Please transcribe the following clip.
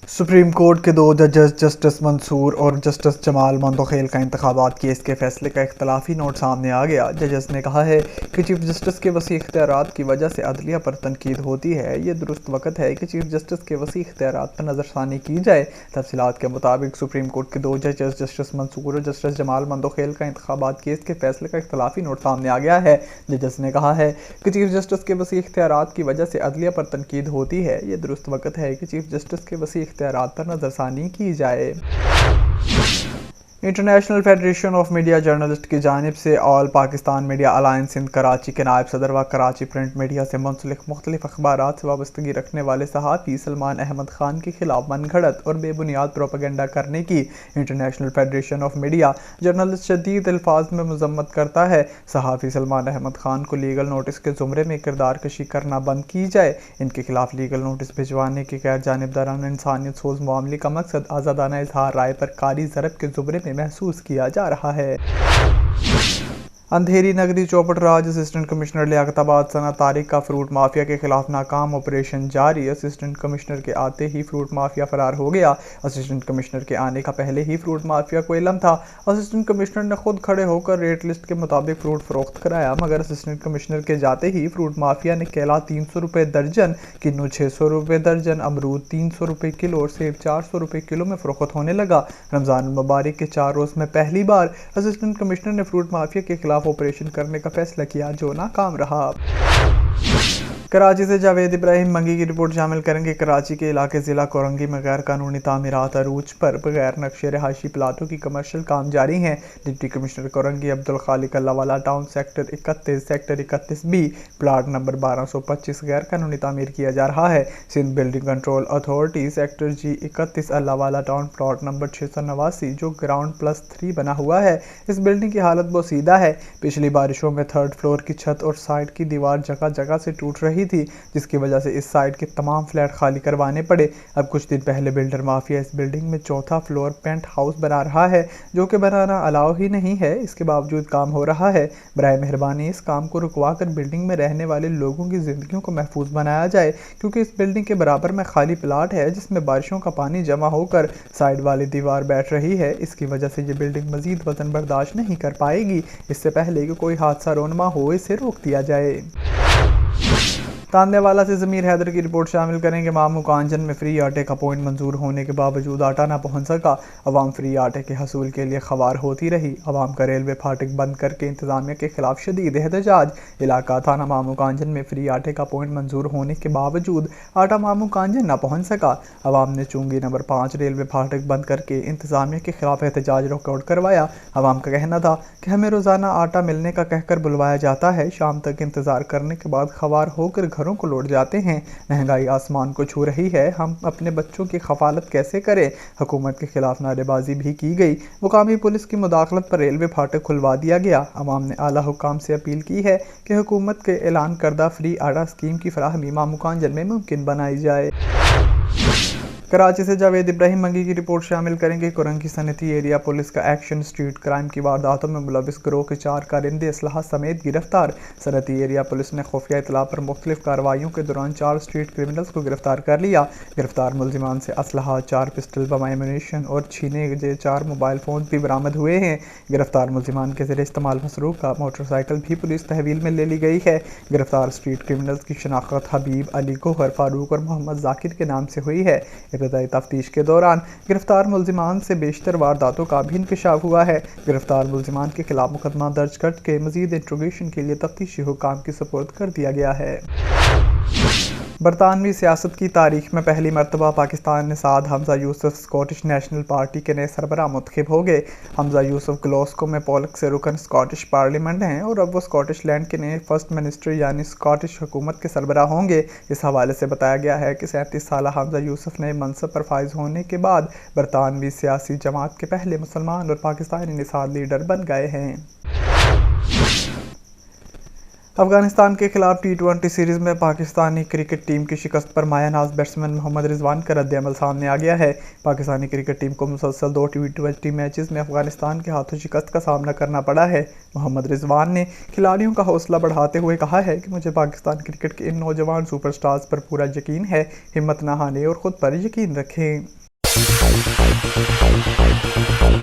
Supreme court के दो जजेस जस्टिस मंसूर और जस्टिस जमाल मंदोखेल का इंतखाबात केस के फैसले का इख्तलाफी नोट सामने आ गया। जजेस ने कहा है कि चीफ जस्टिस के वसी इख्तियारात की वजह से अदलिया पर तनकीद होती है। ये दुरुस्त वक्त है कि चीफ जस्टिस के वसी इख्तियारात पर नज़रसानी की जाए। तफसीलात के मुताबिक सुप्रीम कोर्ट के दो जजेस जस्टिस मंसूर और जस्टिस जमाल मंदोखेल का इंतखाबात केस के फैसले का इख्तलाफी नोट सामने आ गया है। जजेस ने कहा है कि चीफ जस्टिस के वसी इख्तियारात की वजह से अदलिया पर तनकीद होती है। ये दुरुस्त वक्त है कि चीफ जस्टिस के वसी रात पर नजरसानी की जाए। International Federation of Media Journalist की जानिब से All Pakistan Media Alliance Sindh Karachi के नायब सदर व कराची प्रिंट मीडिया से मुंसलिक मुख्तलिफ अखबारात से वाबस्तगी रखने वाले सहाफ़ी सलमान अहमद खान के खिलाफ मनगढ़ंत और बेबुनियाद प्रोपेगेंडा करने की international Federation of Media journalist शदीद अल्फाज में मजम्मत करता है। सहाफ़ी सलमान अहमद खान को लीगल नोटिस के ज़ुमरे में किरदार कशी करना बंद की जाए। इनके खिलाफ लीगल नोटिस भिजवाने के गैर जानिबदाराना इंसानियत सोज मामले का मकसद आज़ादाना इजहार राय पर कारी ज़रब के ज़ुमरे में महसूस किया जा रहा है। अंधेरी नगरी चौपट राज असिस्टेंट कमिश्नर लियाकताबाद सना तारिक का फ्रूट माफिया के खिलाफ नाकाम ऑपरेशन जारी। असिस्टेंट कमिश्नर के आते ही फ्रूट माफिया फरार हो गया। असिस्टेंट कमिश्नर के आने का पहले ही फ्रूट माफिया को इल्म था। असिस्टेंट कमिश्नर ने खुद खड़े होकर रेट लिस्ट के मुताबिक फ्रूट फरोख्त कराया, मगर असिस्टेंट कमिश्नर के जाते ही फ्रूट माफिया ने केला 300 रुपये दर्जन, किन्नू 600 रुपये दर्जन, अमरूद 300 रुपये किलो और सेब 400 रुपये किलो में फरोख्त होने लगा। रमज़ान मुबारक के 4 रोज़ में पहली बार असिस्टेंट कमिश्नर ने फ्रूट माफिया के खिलाफ ऑपरेशन करने का फैसला किया, जो नाकाम रहा। कराची से जावेद इब्राहिम मंगी की रिपोर्ट शामिल करेंगे। कराची के इलाके ज़िला कोरंगी में गैर कानूनी तामीरात अरूज पर बगैर नक्शे रहायशी प्लाटों की कमर्शियल काम जारी हैं। Deputy commissioner Korangi Abdul Khaliq Allahwala town sector 31 B plot number 1225 गैर कानूनी तामीर किया जा रहा है। Sindh building control authority sector G 31 Allahwala town plot number 689 जो ग्राउंड +3 बना हुआ है। इस बिल्डिंग की हालत बोसीदा है। पिछली बारिशों में 3rd फ्लोर की छत और साइड की दीवार जगह जगह से टूट रही थी, जिसकी वजह से इस साइड के तमाम फ्लैट खाली करवाने पड़े। अब कुछ दिन पहले बिल्डर माफिया इस बिल्डिंग में 4था फ्लोर पेंट हाउस बना रहा है, जो कि बनाना अलाउ ही नहीं है। इसके बावजूद काम हो रहा है। बराए मेहरबानी इस काम को रुकवा कर बिल्डिंग में रहने वाले लोगों की जिंदगियों को महफूज बनाया जाए, क्योंकि इस बिल्डिंग के बराबर में खाली प्लाट है जिसमें बारिशों का पानी जमा होकर साइड वाली दीवार बैठ रही है। इसकी वजह से ये बिल्डिंग मजीद वजन बर्दाश्त नहीं कर पाएगी। इससे पहले कि कोई हादसा रोनमा हो, इसे रोक दिया जाए। तांदेवाला से ज़मीर हैदर की रिपोर्ट शामिल करेंगे। मामू कांजन में फ्री आटे का पॉइंट मंजूर होने के बावजूद आटा ना पहुंच सका। अवाम फ्री आटे के हसूल के लिए खवार होती रही। अवाम का रेलवे फाटक बंद करके इंतजामिया के खिलाफ शदीद एहतजाज। इलाका थाना मामू कांजन में फ्री आटे का पॉइंट मंजूर होने के बावजूद आटा मामू कांजन ना पहुँच सका। अवाम ने चुंगी नंबर 5 रेलवे फाटक बंद करके इंतजामिया के खिलाफ एहतजाज रिकॉर्ड करवाया। अवाम का कहना था कि हमें रोज़ाना आटा मिलने का कहकर बुलवाया जाता है, शाम तक इंतज़ार करने के बाद खवार होकर घरों को लौट जाते हैं। महंगाई आसमान को छू रही है, हम अपने बच्चों की खफालत कैसे करें। हुकूमत के खिलाफ नारेबाजी भी की गई। मुकामी पुलिस की मुदाखलत पर रेलवे फाटक खुलवा दिया गया। अवाम ने आला हुकाम से अपील की है कि हुकूमत के ऐलान करदा फ्री आटा स्कीम की फराहमी मामू कांजन में मुमकिन बनाई जाए। कराची से जावेद इब्राहिम मंगी की रिपोर्ट शामिल करेंगे। कोरंगी सनती एरिया पुलिस का एक्शन। स्ट्रीट क्राइम की वारदातों में मुलविस गिरोह के 4 कारिंदे असलहा समेत गिरफ्तार। सनती एरिया पुलिस ने खुफिया इतला पर मुख्तलिफ कार्रवाइयों के दौरान 4 स्ट्रीट क्रिमिनल्स को गिरफ्तार कर लिया। गिरफ्तार मुलजिमान से असलहा, 4 पिस्टल, बम एमुनेशन और छीने गए 4 मोबाइल फ़ोन भी बरामद हुए हैं। गिरफ्तार मुलजिमान के ज़रिए इस्तेमाल मसरूक का मोटरसाइकिल भी पुलिस तहवील में ले ली गई है। गिरफ्तार स्ट्रीट क्रिमिनल्स की शनाख्त हबीब, अली, गोहर, फारूक और मोहम्मद जाकिर के नाम से हुई है। इब्तदाई तफ्तीश के दौरान गिरफ्तार मुलजिमान से बेशतर वारदातों का भी इंकशाफ हुआ है। गिरफ्तार मुलजिमान के खिलाफ मुकदमा दर्ज करके मजीद इंट्रोगेशन के लिए तफ्तीशी हुकाम की सपोर्ट कर दिया गया है। बरतानवी सियासत की तारीख में पहली मरतबा पाकिस्तान ने Saad Hamza Yousaf Scottish National Party के नए सरबराह मुंतखब हो गए। हमजा यूसुफ ग्लासगो में पोलक से रुकन स्कॉटिश पार्लियामेंट हैं और अब वो स्कॉटिश लैंड के नए फर्स्ट मिनिस्टर यानी स्कॉटिश हुकूमत के सरबराह होंगे। इस हवाले से बताया गया है कि 37 साल हमजा यूसुफ नए मनसब पर फाइज होने के बाद बरतानवी सियासी जमात के पहले मुसलमान और पाकिस्तानी निसाद लीडर बन गए हैं। افغانستان کے خلاف ٹی20 سیریز میں پاکستانی کرکٹ ٹیم کی شکست پر مایہ ناز بیٹسمین محمد رضوان کا رد عمل سامنے آ گیا ہے۔ پاکستانی کرکٹ ٹیم کو مسلسل 2 ٹی20 میچز میں افغانستان کے ہاتھوں شکست کا سامنا کرنا پڑا ہے۔ محمد رضوان نے کھلاڑیوں کا حوصلہ بڑھاتے ہوئے کہا ہے کہ مجھے پاکستان کرکٹ کے ان نوجوان سپر سٹارز پر پورا یقین ہے، ہمت نہ ہاریں اور خود پر یقین رکھیں۔